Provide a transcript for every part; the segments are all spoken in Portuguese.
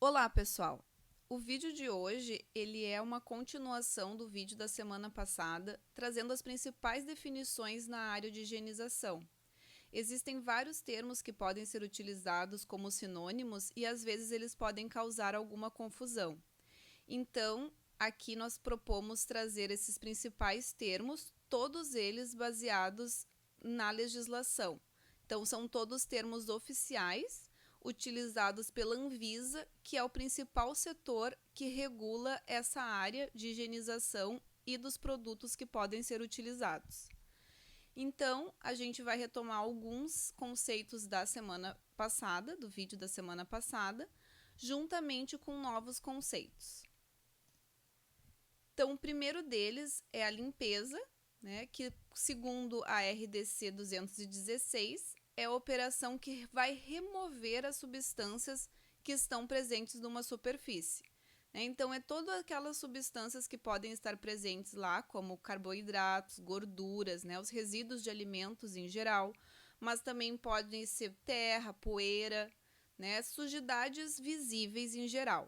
Olá, pessoal! O vídeo de hoje ele é uma continuação do vídeo da semana passada, trazendo as principais definições na área de higienização. Existem vários termos que podem ser utilizados como sinônimos e às vezes eles podem causar alguma confusão. Então, aqui nós propomos trazer esses principais termos, todos eles baseados na legislação. Então, são todos termos oficiais, utilizados pela Anvisa, que é o principal setor que regula essa área de higienização e dos produtos que podem ser utilizados. Então, a gente vai retomar alguns conceitos da semana passada, do vídeo da semana passada, juntamente com novos conceitos. Então, o primeiro deles é a limpeza, que, segundo a RDC 216, é a operação que vai remover as substâncias que estão presentes numa superfície. Então, é todas aquelas substâncias que podem estar presentes lá, como carboidratos, gorduras, os resíduos de alimentos em geral, mas também podem ser terra, poeira, sujidades visíveis em geral.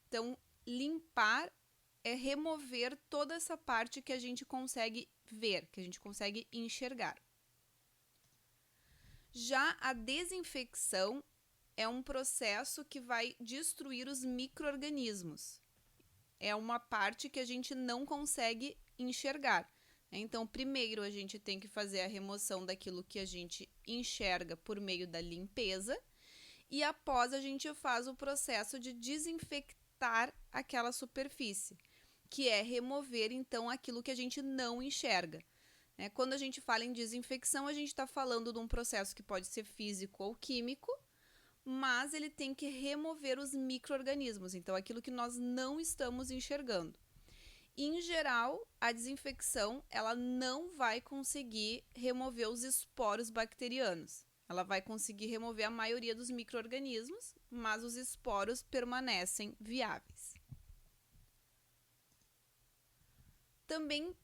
Então, limpar é remover toda essa parte que a gente consegue ver, que a gente consegue enxergar. Já a desinfecção é um processo que vai destruir os micro-organismos. É uma parte que a gente não consegue enxergar. Então, primeiro a gente tem que fazer a remoção daquilo que a gente enxerga por meio da limpeza e após a gente faz o processo de desinfectar aquela superfície, que é remover então aquilo que a gente não enxerga. Quando a gente fala em desinfecção, a gente está falando de um processo que pode ser físico ou químico, mas ele tem que remover os micro-organismos, então aquilo que nós não estamos enxergando. Em geral, a desinfecção ela não vai conseguir remover os esporos bacterianos. Ela vai conseguir remover a maioria dos micro-organismos, mas os esporos permanecem viáveis. Também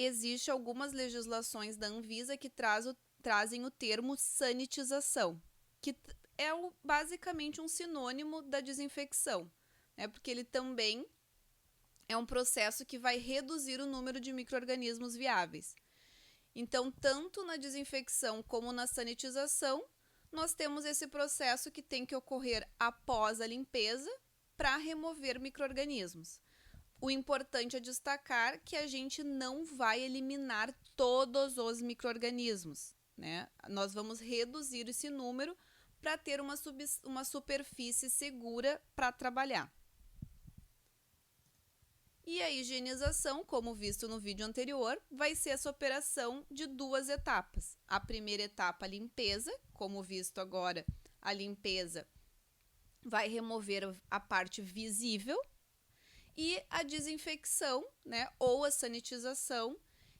existe algumas legislações da Anvisa que trazem o termo sanitização, que é basicamente um sinônimo da desinfecção, porque ele também é um processo que vai reduzir o número de micro-organismos viáveis. Então, tanto na desinfecção como na sanitização, nós temos esse processo que tem que ocorrer após a limpeza para remover micro-organismos. O importante é destacar que a gente não vai eliminar todos os micro-organismos, Nós vamos reduzir esse número para ter uma superfície segura para trabalhar. E a higienização, como visto no vídeo anterior, vai ser essa operação de duas etapas. A primeira etapa, a limpeza, como visto agora, a limpeza vai remover a parte visível, e a desinfecção, ou a sanitização,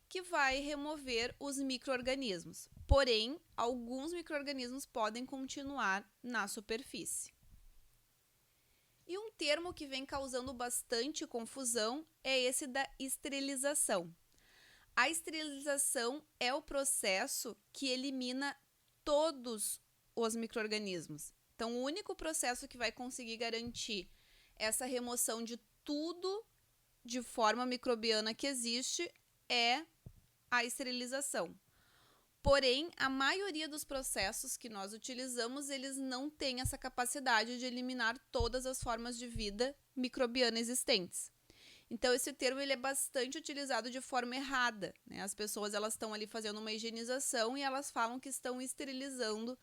que vai remover os micro-organismos. Porém, alguns micro-organismos podem continuar na superfície. E um termo que vem causando bastante confusão é esse da esterilização. A esterilização é o processo que elimina todos os micro-organismos. Então, o único processo que vai conseguir garantir essa remoção de tudo de forma microbiana que existe é a esterilização. Porém, a maioria dos processos que nós utilizamos, eles não têm essa capacidade de eliminar todas as formas de vida microbiana existentes. Então, esse termo ele é bastante utilizado de forma errada, As pessoas elas estão ali fazendo uma higienização e elas falam que estão esterilizando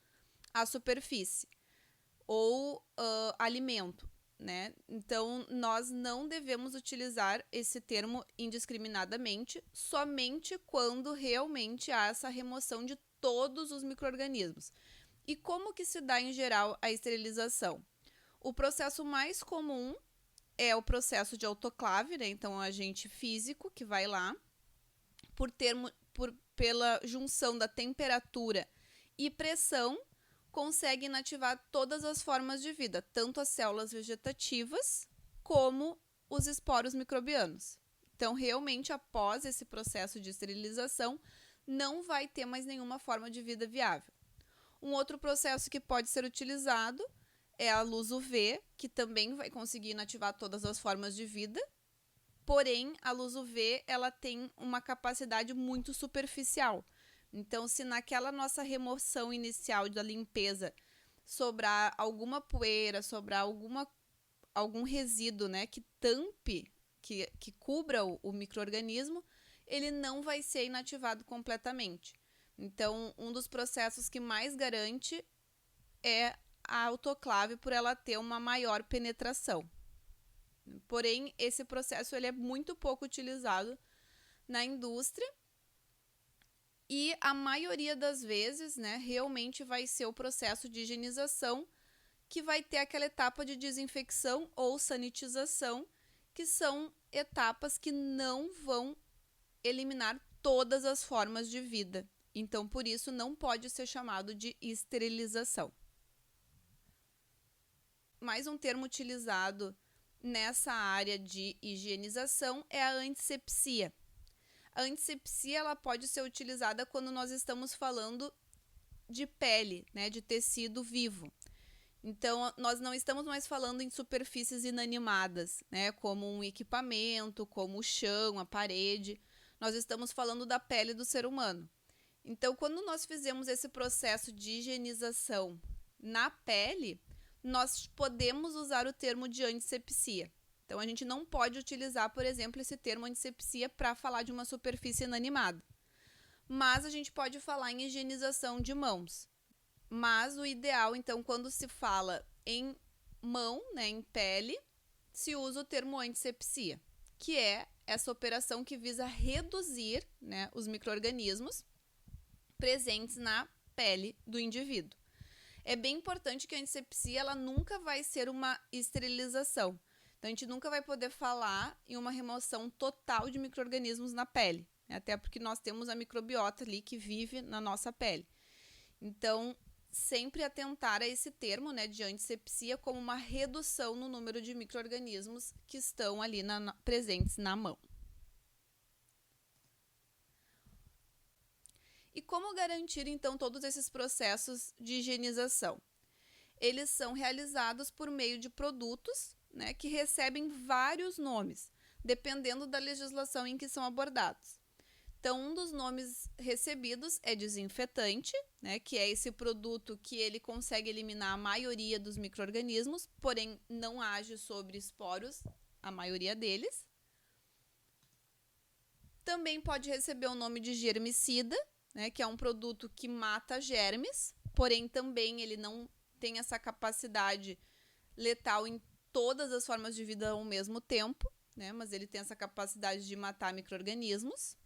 a superfície ou alimento. Então, nós não devemos utilizar esse termo indiscriminadamente, somente quando realmente há essa remoção de todos os micro-organismos. E como que se dá, em geral, a esterilização? O processo mais comum é o processo de autoclave, Então, é um agente físico que vai lá, pela junção da temperatura e pressão, consegue inativar todas as formas de vida, tanto as células vegetativas como os esporos microbianos. Então, realmente, após esse processo de esterilização, não vai ter mais nenhuma forma de vida viável. Um outro processo que pode ser utilizado é a luz UV, que também vai conseguir inativar todas as formas de vida. Porém, a luz UV ela tem uma capacidade muito superficial. Então, se naquela nossa remoção inicial da limpeza sobrar alguma poeira, sobrar algum resíduo, né, que tampe, que cubra o micro-organismo, ele não vai ser inativado completamente. Então, um dos processos que mais garante é a autoclave por ela ter uma maior penetração. Porém, esse processo ele é muito pouco utilizado na indústria e a maioria das vezes, né, realmente vai ser o processo de higienização que vai ter aquela etapa de desinfecção ou sanitização, que são etapas que não vão eliminar todas as formas de vida. Então, por isso, não pode ser chamado de esterilização. Mais um termo utilizado nessa área de higienização é a antisepsia. A antisepsia ela pode ser utilizada quando nós estamos falando de pele, né, de tecido vivo. Então, nós não estamos mais falando em superfícies inanimadas, né, como um equipamento, como o chão, a parede. Nós estamos falando da pele do ser humano. Então, quando nós fizemos esse processo de higienização na pele, nós podemos usar o termo de antisepsia. Então, a gente não pode utilizar, por exemplo, esse termo antisepsia para falar de uma superfície inanimada. Mas a gente pode falar em higienização de mãos. Mas o ideal, então, quando se fala em mão, né, em pele, se usa o termo antisepsia, que é essa operação que visa reduzir, né, os micro-organismos presentes na pele do indivíduo. É bem importante que a antisepsia ela nunca vai ser uma esterilização. Então, a gente nunca vai poder falar em uma remoção total de micro-organismos na pele, né? Até porque nós temos a microbiota ali que vive na nossa pele. Então, sempre atentar a esse termo, né, de antisepsia como uma redução no número de micro-organismos que estão ali presentes na mão. E como garantir, então, todos esses processos de higienização? Eles são realizados por meio de produtos, né, que recebem vários nomes, dependendo da legislação em que são abordados. Então, um dos nomes recebidos é desinfetante, né, que é esse produto que ele consegue eliminar a maioria dos micro-organismos, porém não age sobre esporos, a maioria deles. Também pode receber o nome de germicida, né, que é um produto que mata germes, porém também ele não tem essa capacidade letal em todas as formas de vida ao mesmo tempo, né, mas ele tem essa capacidade de matar micro-organismos,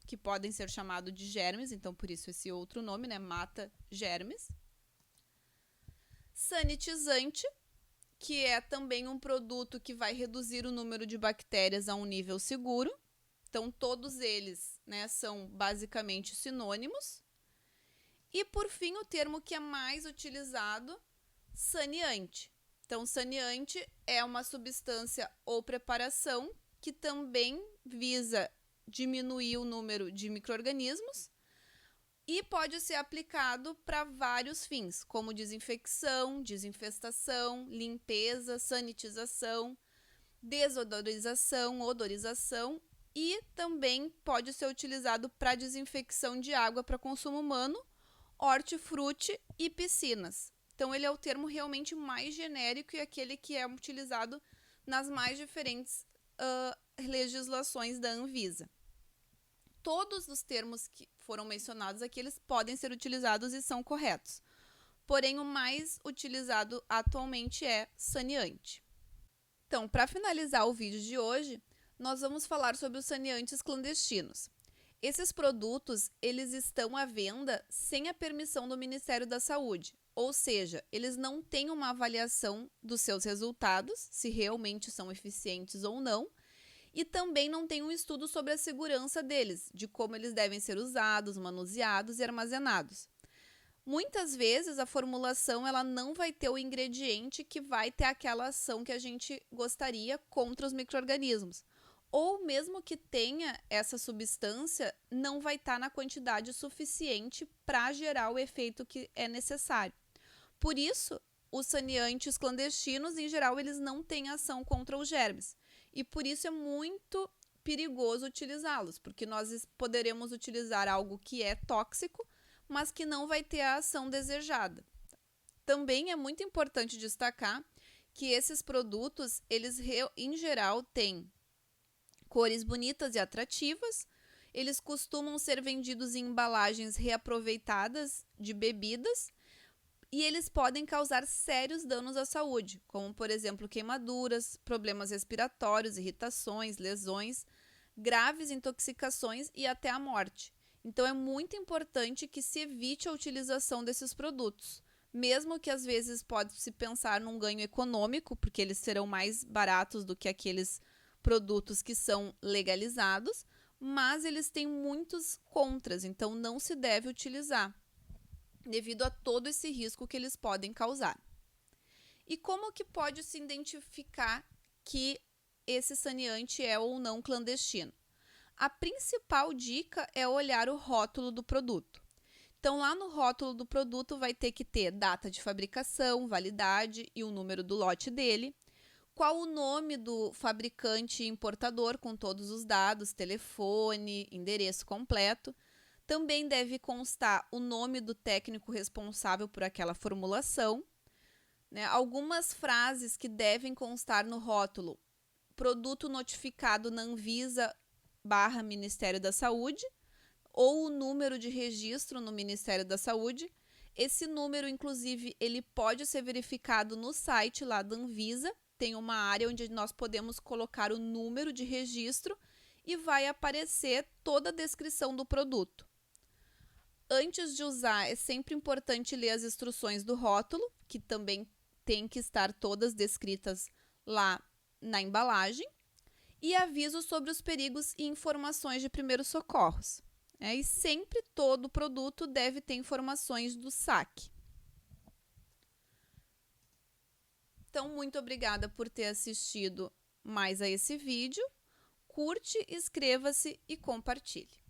que podem ser chamados de germes, então por isso esse outro nome, né, mata germes. Sanitizante, que é também um produto que vai reduzir o número de bactérias a um nível seguro. Então, todos eles, né, são basicamente sinônimos. E, por fim, o termo que é mais utilizado, saneante. Então, saneante é uma substância ou preparação que também visa diminuir o número de micro-organismos e pode ser aplicado para vários fins, como desinfecção, desinfestação, limpeza, sanitização, desodorização, odorização e também pode ser utilizado para desinfecção de água para consumo humano, hortifruti e piscinas. Então, ele é o termo realmente mais genérico e aquele que é utilizado nas mais diferentes legislações da Anvisa. Todos os termos que foram mencionados aqui, eles podem ser utilizados e são corretos. Porém, o mais utilizado atualmente é saneante. Então, para finalizar o vídeo de hoje, nós vamos falar sobre os saneantes clandestinos. Esses produtos, eles estão à venda sem a permissão do Ministério da Saúde, ou seja, eles não têm uma avaliação dos seus resultados, se realmente são eficientes ou não, e também não tem um estudo sobre a segurança deles, de como eles devem ser usados, manuseados e armazenados. Muitas vezes a formulação ela não vai ter o ingrediente que vai ter aquela ação que a gente gostaria contra os micro-organismos. Ou mesmo que tenha essa substância, não vai estar na quantidade suficiente para gerar o efeito que é necessário. Por isso, os saneantes clandestinos, em geral, eles não têm ação contra os germes. E por isso é muito perigoso utilizá-los, porque nós poderemos utilizar algo que é tóxico, mas que não vai ter a ação desejada. Também é muito importante destacar que esses produtos, eles em geral têm cores bonitas e atrativas, eles costumam ser vendidos em embalagens reaproveitadas de bebidas e eles podem causar sérios danos à saúde, como, por exemplo, queimaduras, problemas respiratórios, irritações, lesões, graves intoxicações e até a morte. Então, é muito importante que se evite a utilização desses produtos, mesmo que às vezes pode-se pensar num ganho econômico, porque eles serão mais baratos do que aqueles produtos que são legalizados, mas eles têm muitos contras, então não se deve utilizar, devido a todo esse risco que eles podem causar. E como que pode se identificar que esse saneante é ou não clandestino? A principal dica é olhar o rótulo do produto. Então, lá no rótulo do produto vai ter que ter data de fabricação, validade e o número do lote dele, qual o nome do fabricante e importador com todos os dados, telefone, endereço completo. Também deve constar o nome do técnico responsável por aquela formulação, né? Algumas frases que devem constar no rótulo: produto notificado na Anvisa/Ministério da Saúde, ou o número de registro no Ministério da Saúde. Esse número, inclusive, ele pode ser verificado no site lá da Anvisa. Tem uma área onde nós podemos colocar o número de registro e vai aparecer toda a descrição do produto. Antes de usar, é sempre importante ler as instruções do rótulo, que também tem que estar todas descritas lá na embalagem, e avisos sobre os perigos e informações de primeiros socorros. E sempre todo produto deve ter informações do saque. Então, muito obrigada por ter assistido mais a esse vídeo. Curte, inscreva-se e compartilhe.